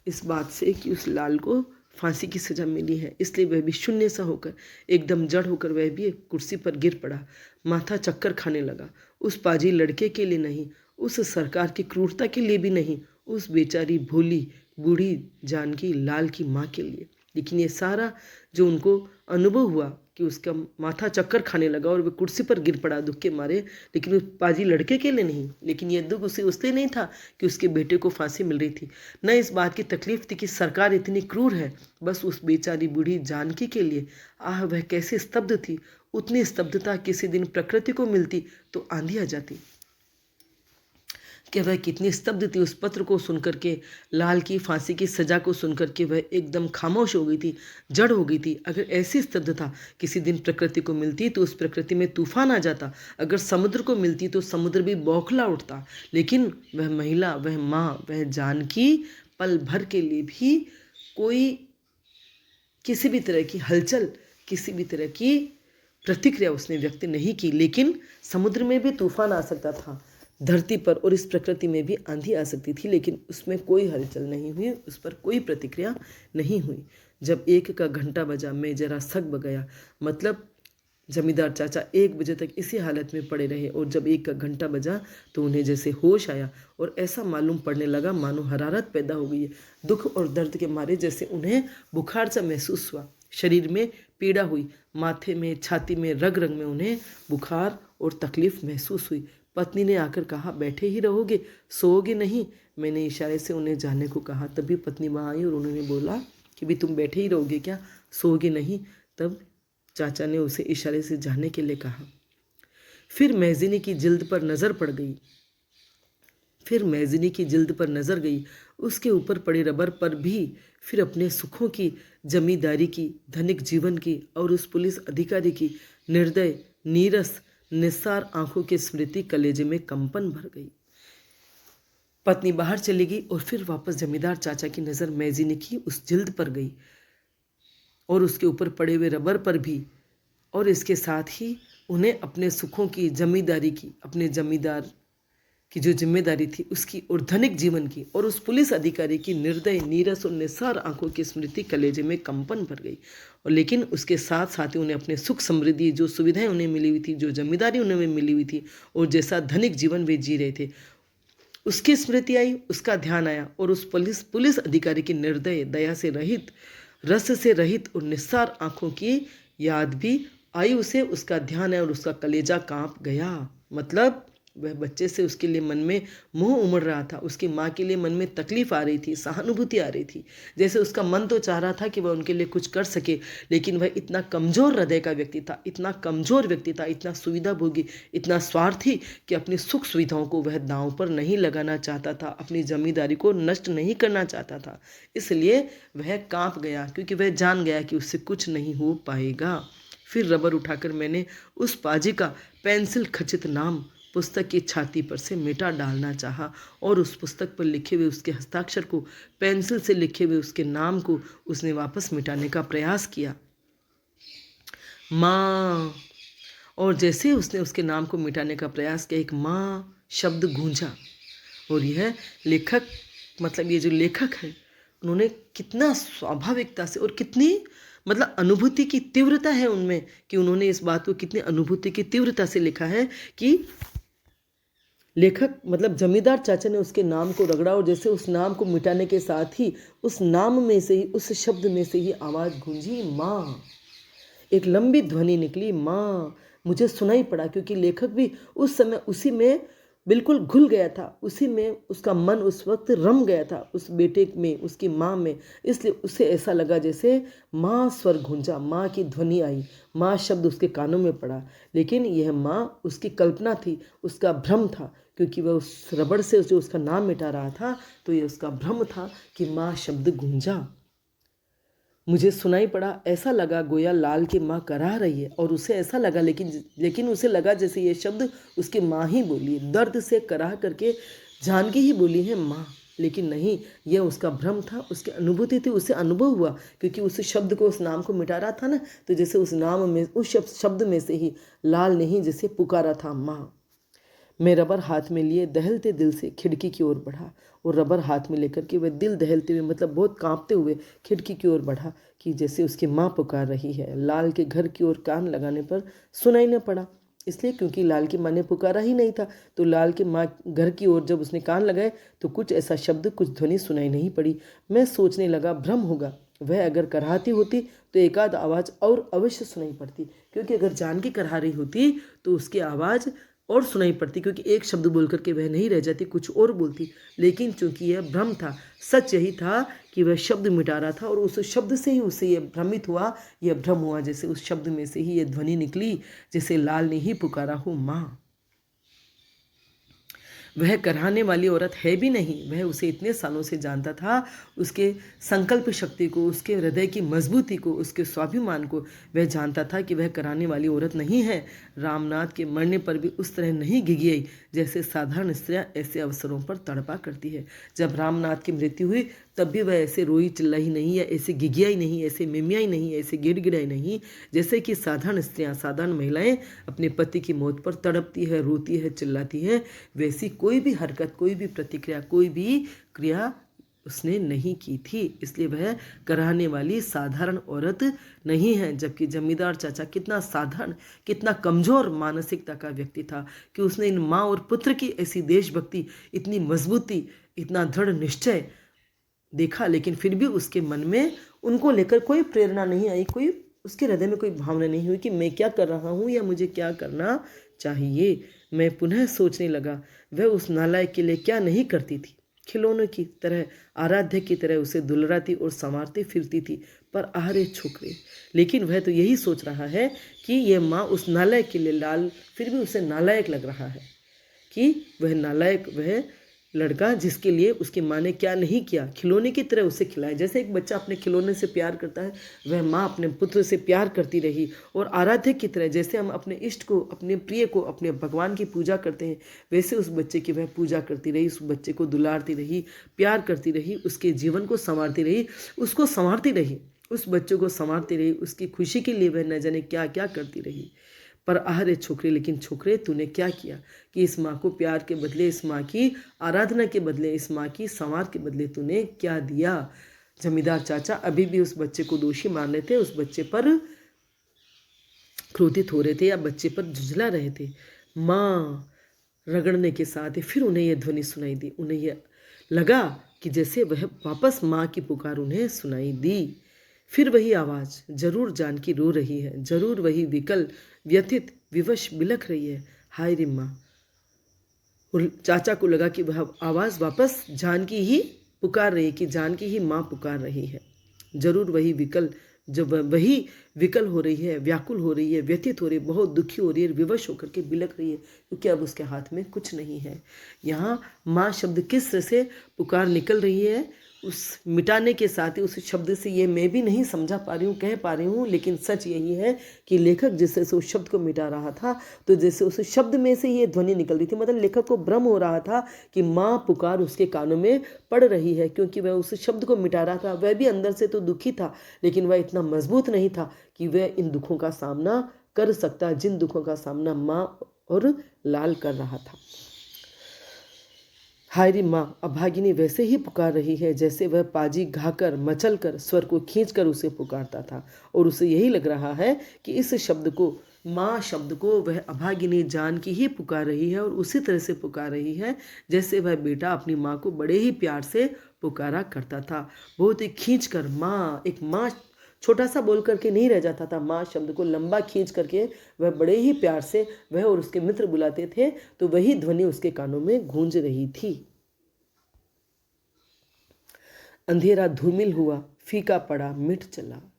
S1: इस बात से कि उस लाल को फांसी की सजा मिली है, इसलिए वह भी शून्य सा होकर, एकदम जड़ होकर वह भी एक कुर्सी पर गिर पड़ा। माथा चक्कर खाने लगा। उस पाजी लड़के के लिए नहीं, उस सरकार की क्रूरता के लिए भी नहीं, उस बेचारी भोली बूढ़ी जानकी लाल की माँ के लिए। लेकिन ये सारा जो उनको अनुभव हुआ कि उसका माथा चक्कर खाने लगा और वह कुर्सी पर गिर पड़ा दुख के मारे, लेकिन उस पाजी लड़के के लिए नहीं। लेकिन यह दुख उसे उसलिए नहीं था कि उसके बेटे को फांसी मिल रही थी, न इस बात की तकलीफ थी कि सरकार इतनी क्रूर है, बस उस बेचारी बूढ़ी जानकी के लिए। आह, वह कैसे स्तब्ध थी। उतनी स्तब्धता किसी दिन प्रकृति को मिलती तो आंधी आ जाती। कि वह कितनी स्तब्ध थी उस पत्र को सुनकर के, लाल की फांसी की सज़ा को सुनकर के वह एकदम खामोश हो गई थी, जड़ हो गई थी। अगर ऐसी स्तब्धता किसी दिन प्रकृति को मिलती तो उस प्रकृति में तूफान आ जाता, अगर समुद्र को मिलती तो समुद्र भी बौखला उठता। लेकिन वह महिला, वह माँ, वह जानकी पल भर के लिए भी कोई किसी भी तरह की हलचल, किसी भी तरह की प्रतिक्रिया उसने व्यक्त नहीं की। लेकिन समुद्र में भी तूफान आ सकता था, धरती पर और इस प्रकृति में भी आंधी आ सकती थी, लेकिन उसमें कोई हलचल नहीं हुई, उस पर कोई प्रतिक्रिया नहीं हुई। जब 1 का घंटा बजा मैं जरा सक गया, मतलब जमींदार चाचा 1 बजे तक इसी हालत में पड़े रहे और जब 1 का घंटा बजा तो उन्हें जैसे होश आया और ऐसा मालूम पड़ने लगा मानो हरारत पैदा हो गई है। दुख और दर्द के मारे जैसे उन्हें बुखार सा महसूस हुआ, शरीर में पीड़ा हुई, माथे में, छाती में, रग रग में उन्हें बुखार और तकलीफ महसूस हुई। पत्नी ने आकर कहा, बैठे ही रहोगे, सोओगे नहीं? मैंने इशारे से उन्हें जाने को कहा। तभी पत्नी वहाँ आई और उन्होंने बोला कि भी तुम बैठे ही रहोगे क्या, सोओगे नहीं? तब चाचा ने उसे इशारे से जाने के लिए कहा। फिर मैजिनी की जिल्द पर नज़र पड़ गई, फिर मैजिनी की जिल्द पर नज़र गई, उसके ऊपर पड़े रबर पर भी, फिर अपने सुखों की, जमींदारी की, धनिक जीवन की और उस पुलिस अधिकारी की निर्दय, नीरस, निस्सार आंखों की स्मृति कलेजे में कंपन भर गई। पत्नी बाहर चली गई और फिर वापस जमींदार चाचा की नज़र मैजिनी की उस जिल्द पर गई और उसके ऊपर पड़े हुए रबर पर भी, और इसके साथ ही उन्हें अपने सुखों की, जमींदारी की, अपने जमींदार की जो जिम्मेदारी थी उसकी और धनिक जीवन की और उस पुलिस अधिकारी की निर्दय, नीरस और निस्सार आंखों की स्मृति कलेजे में कंपन भर गई। और लेकिन उसके साथ साथ ही उन्हें अपने सुख समृद्धि, जो सुविधाएं उन्हें मिली हुई थी, जो जमींदारी उन्हें मिली हुई थी और जैसा धनिक जीवन वे जी रहे थे, उसकी स्मृति आई, उसका ध्यान आया और उस पुलिस अधिकारी की निर्दय, दया से रहित, रस से रहित और निस्सार आंखों की याद भी आई उसे, उसका ध्यान आया और उसका कलेजा कांप गया। मतलब वह बच्चे से उसके लिए मन में मोह उमड़ रहा था, उसकी माँ के लिए मन में तकलीफ आ रही थी, सहानुभूति आ रही थी, जैसे उसका मन तो चाह रहा था कि वह उनके लिए कुछ कर सके, लेकिन वह इतना कमज़ोर हृदय का व्यक्ति था, इतना कमज़ोर व्यक्ति था, इतना सुविधाभोगी, इतना स्वार्थी कि अपनी सुख सुविधाओं को वह दांव पर नहीं लगाना चाहता था, अपनी जमींदारी को नष्ट नहीं करना चाहता था। इसलिए वह काँप गया, क्योंकि वह जान गया कि उससे कुछ नहीं हो पाएगा। फिर रबर उठाकर मैंने उस पाजी का पेंसिल खचित नाम पुस्तक की छाती पर से मिटा डालना चाहा और उस पुस्तक पर लिखे हुए उसके हस्ताक्षर को, पेंसिल से लिखे हुए उसके नाम को उसने वापस मिटाने का प्रयास किया। माँ, और जैसे उसने उसके नाम को मिटाने का प्रयास किया, एक माँ शब्द गूंजा। और यह लेखक, मतलब ये जो लेखक है, उन्होंने कितना स्वाभाविकता से और कितनी मतलब अनुभूति की तीव्रता है उनमें कि उन्होंने इस बात को कितनी अनुभूति की तीव्रता से लिखा है कि लेखक, मतलब जमींदार चाचा ने उसके नाम को रगड़ा और जैसे उस नाम को मिटाने के साथ ही उस नाम में से ही, उस शब्द में से ही आवाज़ गूंजी, माँ। एक लंबी ध्वनि निकली, माँ। मुझे सुनाई पड़ा, क्योंकि लेखक भी उस समय उसी में बिल्कुल घुल गया था, उसी में उसका मन उस वक्त रम गया था, उस बेटे में, उसकी माँ में। इसलिए उसे ऐसा लगा जैसे माँ स्वर गूंजा, माँ की ध्वनि आई, माँ शब्द उसके कानों में पड़ा। लेकिन यह माँ उसकी कल्पना थी, उसका भ्रम था, क्योंकि वह उस रबड़ से जो उसका नाम मिटा रहा था, तो यह उसका भ्रम था कि माँ शब्द गूंजा। मुझे सुनाई पड़ा, ऐसा लगा गोया लाल की माँ कराह रही है, और उसे ऐसा लगा, लेकिन उसे लगा जैसे ये शब्द उसकी माँ ही बोली, दर्द से कराह करके जानकी ही बोली है माँ। लेकिन नहीं, यह उसका भ्रम था, उसकी अनुभूति थी, उसे अनुभव हुआ, क्योंकि उस शब्द को, उस नाम को मिटा रहा था ना, तो जैसे उस नाम में, उस शब्द में से ही लाल ने ही जैसे पुकारा था, माँ। मैं रबर हाथ में लिए दहलते दिल से खिड़की की ओर बढ़ा और रबर हाथ में लेकर के वह दिल दहलते हुए, मतलब बहुत कांपते हुए खिड़की की ओर बढ़ा कि जैसे उसकी माँ पुकार रही है। लाल के घर की ओर कान लगाने पर सुनाई न पड़ा, इसलिए क्योंकि लाल की माँ ने पुकारा ही नहीं था। तो लाल के माँ घर की ओर जब उसने कान लगाए तो कुछ ऐसा शब्द, कुछ ध्वनि सुनाई नहीं पड़ी। मैं सोचने लगा भ्रम होगा, वह अगर कराहती होती तो एक आध आवाज़ और अवश्य सुनाई पड़ती, क्योंकि अगर जानकी कराह रही होती तो उसकी आवाज़ और सुनाई पड़ती, क्योंकि एक शब्द बोल करके वह नहीं रह जाती, कुछ और बोलती। लेकिन चूंकि यह भ्रम था, सच यही था कि वह शब्द मिटा रहा था और उस शब्द से ही उसे यह भ्रमित हुआ, यह भ्रम हुआ, जैसे उस शब्द में से ही यह ध्वनि निकली, जैसे लाल ने ही पुकारा हो, माँ। वह कराहने वाली औरत है भी नहीं। वह उसे इतने सालों से जानता था, उसके संकल्प शक्ति को, उसके हृदय की मजबूती को, उसके स्वाभिमान को। वह जानता था कि वह कराने वाली औरत नहीं है। रामनाथ के मरने पर भी उस तरह नहीं घिघियाई जैसे साधारण स्त्रियां ऐसे अवसरों पर तड़पा करती है। जब रामनाथ की मृत्यु हुई तब भी वह ऐसे रोई चिल्लाई नहीं, या ऐसे घिघियाई नहीं, ऐसे मिमियाई नहीं, ऐसे गिड़गिड़ाई नहीं जैसे कि साधारण स्त्रियां, साधारण महिलाएं अपने पति की मौत पर तड़पती है, रोती है, चिल्लाती है। वैसी कोई भी हरकत, कोई भी प्रतिक्रिया, कोई भी क्रिया उसने नहीं की थी। इसलिए वह कराहने वाली साधारण औरत नहीं है। जबकि जमींदार चाचा कितना साधारण, कितना कमजोर मानसिकता का व्यक्ति था कि उसने इन माँ और पुत्र की ऐसी देशभक्ति, इतनी मजबूती, इतना दृढ़ निश्चय देखा, लेकिन फिर भी उसके मन में उनको लेकर कोई प्रेरणा नहीं आई, कोई उसके हृदय में कोई भावना नहीं हुई कि मैं क्या कर रहा हूँ या मुझे क्या करना चाहिए। मैं पुनः सोचने लगा, वह उस नालायक के लिए क्या नहीं करती थी। खिलौनों की तरह, आराध्य की तरह उसे दुलराती और संवारती फिरती थी। पर आहरे छोकरे, लेकिन वह तो यही सोच रहा है कि यह माँ उस नालायक के लिए, लाल फिर भी उसे नालायक लग रहा है कि वह नालायक, वह लड़का जिसके लिए उसकी माँ ने क्या नहीं किया, खिलौने की तरह उसे खिलाया। जैसे एक बच्चा अपने खिलौने से प्यार करता है, वह माँ अपने पुत्र से प्यार करती रही। और आराध्य की तरह, जैसे हम अपने इष्ट को, अपने प्रिय को, अपने भगवान की पूजा करते हैं, वैसे उस बच्चे की वह पूजा करती रही, उस बच्चे को दुलारती रही, प्यार करती रही, उसके जीवन को संवारती रही, उसको संवारती रही, उस बच्चे को संवारती रही। उसकी खुशी के लिए वह न जाने क्या क्या करती रही। पर आहरे छोकरे, लेकिन छोकरे तूने क्या किया कि इस माँ को प्यार के बदले, इस माँ की आराधना के बदले, इस माँ की संवार के बदले तूने क्या दिया। जमींदार चाचा अभी भी उस बच्चे को दोषी मान रहे थे, उस बच्चे पर क्रोधित हो रहे थे या बच्चे पर झुंझला रहे थे। माँ रगड़ने के साथ ही फिर उन्हें यह ध्वनि सुनाई दी। उन्हें यह लगा कि जैसे वह वापस माँ की पुकार उन्हें सुनाई दी। फिर वही आवाज़, जरूर जानकी रो रही है, जरूर वही विकल, व्यथित, विवश बिलख रही है। हाय रे माँ। चाचा को लगा कि वह आवाज़ वापस जानकी ही पुकार रही है, कि जानकी ही माँ पुकार रही है। जरूर वही विकल, जब वही विकल हो रही है, व्याकुल हो रही है, व्यथित हो रही है, बहुत दुखी हो रही है, विवश होकर के बिलख रही है, क्योंकि अब उसके हाथ में कुछ नहीं है। यहाँ माँ शब्द किस तरह से पुकार निकल रही है, उस मिटाने के साथ ही उस शब्द से ये मैं भी नहीं समझा पा रही हूँ, कह पा रही हूँ, लेकिन सच यही है कि लेखक जिस तरह से उस शब्द को मिटा रहा था, तो जैसे उस शब्द में से ये ध्वनि निकल रही थी, मतलब लेखक को भ्रम हो रहा था कि माँ पुकार उसके कानों में पड़ रही है, क्योंकि वह उस शब्द को मिटा रहा था। वह भी अंदर से तो दुखी था, लेकिन वह इतना मजबूत नहीं था कि वह इन दुखों का सामना कर सकता, जिन दुखों का सामना माँ और लाल कर रहा था। हायरी माँ, अभागिनी वैसे ही पुकार रही है जैसे वह पाजी घाकर, मचल कर, स्वर को खींचकर उसे पुकारता था। और उसे यही लग रहा है कि इस शब्द को, माँ शब्द को, वह अभागिनी जानकी ही पुकार रही है, और उसी तरह से पुकार रही है जैसे वह बेटा अपनी माँ को बड़े ही प्यार से पुकारा करता था। बहुत ही खींच कर माँ, एक माँ छोटा सा बोल करके नहीं रह जाता था, माँ शब्द को लंबा खींच करके वह बड़े ही प्यार से वह और उसके मित्र बुलाते थे, तो वही ध्वनि उसके कानों में गूंज रही थी। अंधेरा धूमिल हुआ, फीका पड़ा, मिट चला।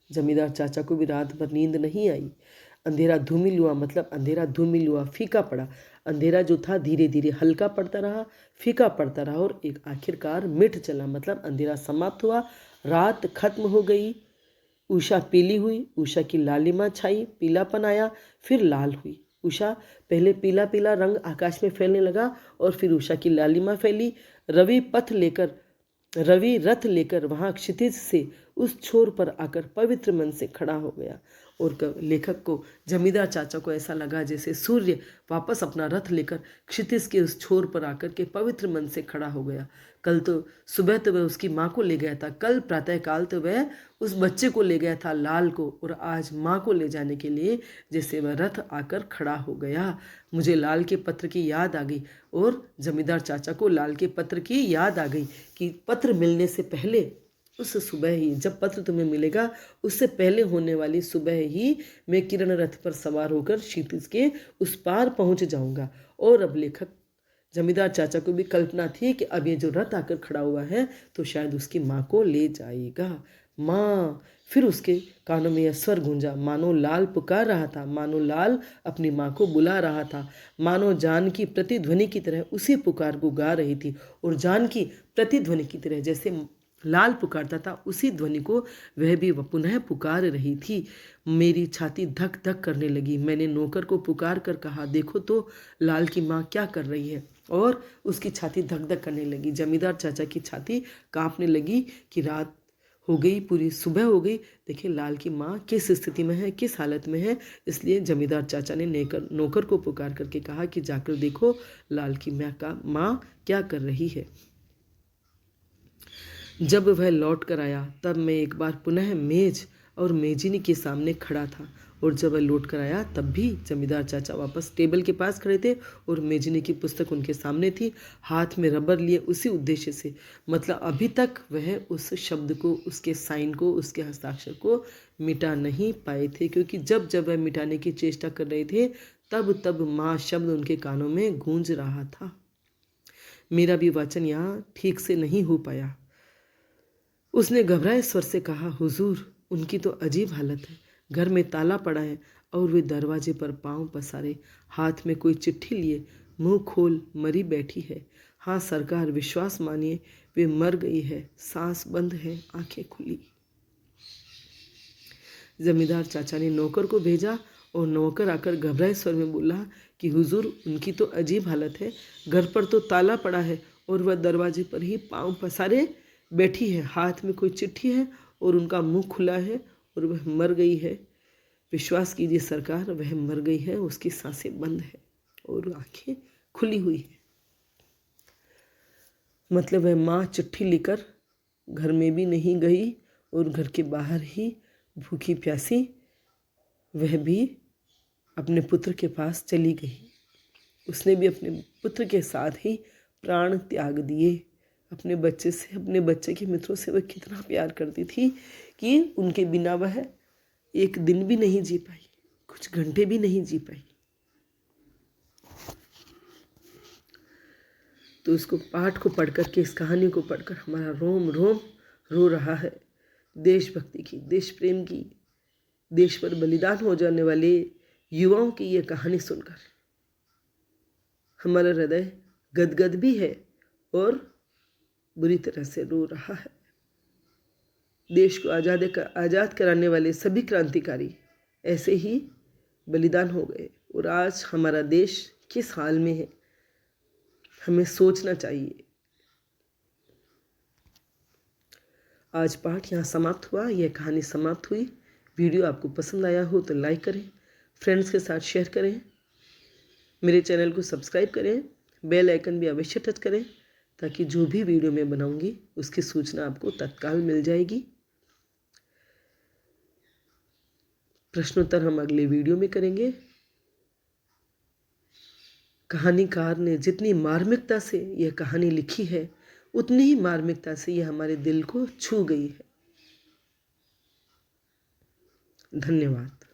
S1: जमींदार चाचा को भी रात भर नींद नहीं आई। अंधेरा धूमिल हुआ मतलब अंधेरा धूमिल हुआ, फीका पड़ा। अंधेरा जो था धीरे धीरे हल्का पड़ता रहा, फीका पड़ता रहा, और एक आखिरकार मिट चला, मतलब अंधेरा समाप्त हुआ, रात खत्म हो गई। उषा पीली हुई, उषा की लालिमा छाई, पीलापन आया, फिर लाल हुई। उषा पहले पीला पीला रंग आकाश में फैलने लगा, और फिर उषा की लालिमा फैली। रवि रथ लेकर वहाँ क्षितिज से उस छोर पर आकर पवित्र मन से खड़ा हो गया। और लेखक को, जमींदार चाचा को ऐसा लगा जैसे सूर्य वापस अपना रथ लेकर क्षितिज के उस छोर पर आकर के पवित्र मन से खड़ा हो गया। कल तो सुबह तो वह उसकी माँ को ले गया था, कल प्रातःकाल तो वह उस बच्चे को ले गया था, लाल को, और आज माँ को ले जाने के लिए जैसे वह रथ आकर खड़ा हो गया। मुझे लाल के पत्र की याद आ गई, और जमींदार चाचा को लाल के पत्र की याद आ गई कि पत्र मिलने से पहले, उस सुबह ही, जब पत्र तुम्हें मिलेगा उससे पहले होने वाली सुबह ही मैं किरण रथ पर सवार होकर क्षितिज के उस पार पहुंच जाऊंगा। और अब लेखक, जमींदार चाचा को भी कल्पना थी कि अब ये जो रथ आकर खड़ा हुआ है तो शायद उसकी माँ को ले जाएगा। माँ। फिर उसके कानों में यह स्वर गूंजा, मानो लाल पुकार रहा था, मानो लाल अपनी माँ को बुला रहा था, मानो जानकी प्रतिध्वनि की तरह उसी पुकार को गा रही थी, और जानकी प्रतिध्वनि की तरह जैसे लाल पुकारता था उसी ध्वनि को वह भी पुनः पुकार रही थी। मेरी छाती धक धक करने लगी। मैंने नौकर को पुकार कर कहा, देखो तो लाल की माँ क्या कर रही है, और उसकी छाती धक धक करने लगी। जमींदार चाचा की छाती कांपने लगी कि रात हो गई, पूरी सुबह हो गई, देखिए लाल की माँ किस स्थिति में है, किस हालत में है। इसलिए जमींदार चाचा ने नौकर को पुकार करके कहा कि जाकर देखो लाल की माँ क्या कर रही है। जब वह लौट कर आया तब मैं एक बार पुनः मेज और मेजिनी के सामने खड़ा था, और जब वह लौट कर आया तब भी जमींदार चाचा वापस टेबल के पास खड़े थे और मेजिनी की पुस्तक उनके सामने थी, हाथ में रबर लिए उसी उद्देश्य से। मतलब अभी तक वह उस शब्द को, उसके साइन को, उसके हस्ताक्षर को मिटा नहीं पाए थे, क्योंकि जब जब वह मिटाने की चेष्टा कर रहे थे तब तब माँ शब्द उनके कानों में गूंज रहा था। मेरा भी वाचन यहाँ ठीक से नहीं हो पाया। उसने घबराए स्वर से कहा, हुजूर, उनकी तो अजीब हालत है, घर में ताला पड़ा है और वे दरवाजे पर पांव पसारे, हाथ में कोई चिट्ठी लिए, मुंह खोल मरी बैठी है। हाँ सरकार, विश्वास मानिए, वे मर गई है, सांस बंद है, आंखें खुली। जमींदार चाचा ने नौकर को भेजा और नौकर आकर घबराए स्वर में बोला कि हुजूर, उनकी तो अजीब हालत है, घर पर तो ताला पड़ा है और वह दरवाजे पर ही पांव पसारे बैठी है, हाथ में कोई चिट्ठी है और उनका मुंह खुला है और वह मर गई है। विश्वास कीजिए सरकार, वह मर गई है, उसकी सांसें बंद है और आंखें खुली हुई है। मतलब वह माँ चिट्ठी लेकर घर में भी नहीं गई और घर के बाहर ही भूखी प्यासी वह भी अपने पुत्र के पास चली गई। उसने भी अपने पुत्र के साथ ही प्राण त्याग दिए। अपने बच्चे से, अपने बच्चे के मित्रों से वह कितना प्यार करती थी कि उनके बिना वह एक दिन भी नहीं जी पाई, कुछ घंटे भी नहीं जी पाई। तो इसको पाठ को पढ़कर के, इस कहानी को पढ़कर हमारा रोम रोम रो रहा है। देशभक्ति की, देश प्रेम की, देश पर बलिदान हो जाने वाले युवाओं की ये कहानी सुनकर हमारा हृदय गदगद भी है और बुरी तरह से रो रहा है। देश को आज़ाद कराने वाले सभी क्रांतिकारी ऐसे ही बलिदान हो गए, और आज हमारा देश किस हाल में है हमें सोचना चाहिए। आज पाठ यहाँ समाप्त हुआ, यह कहानी समाप्त हुई। वीडियो आपको पसंद आया हो तो लाइक करें, फ्रेंड्स के साथ शेयर करें, मेरे चैनल को सब्सक्राइब करें, बेल आइकन भी अवश्य टच करें, ताकि जो भी वीडियो मैं बनाऊंगी उसकी सूचना आपको तत्काल मिल जाएगी। प्रश्नोत्तर हम अगले वीडियो में करेंगे। कहानीकार ने जितनी मार्मिकता से यह कहानी लिखी है, उतनी ही मार्मिकता से यह हमारे दिल को छू गई है। धन्यवाद।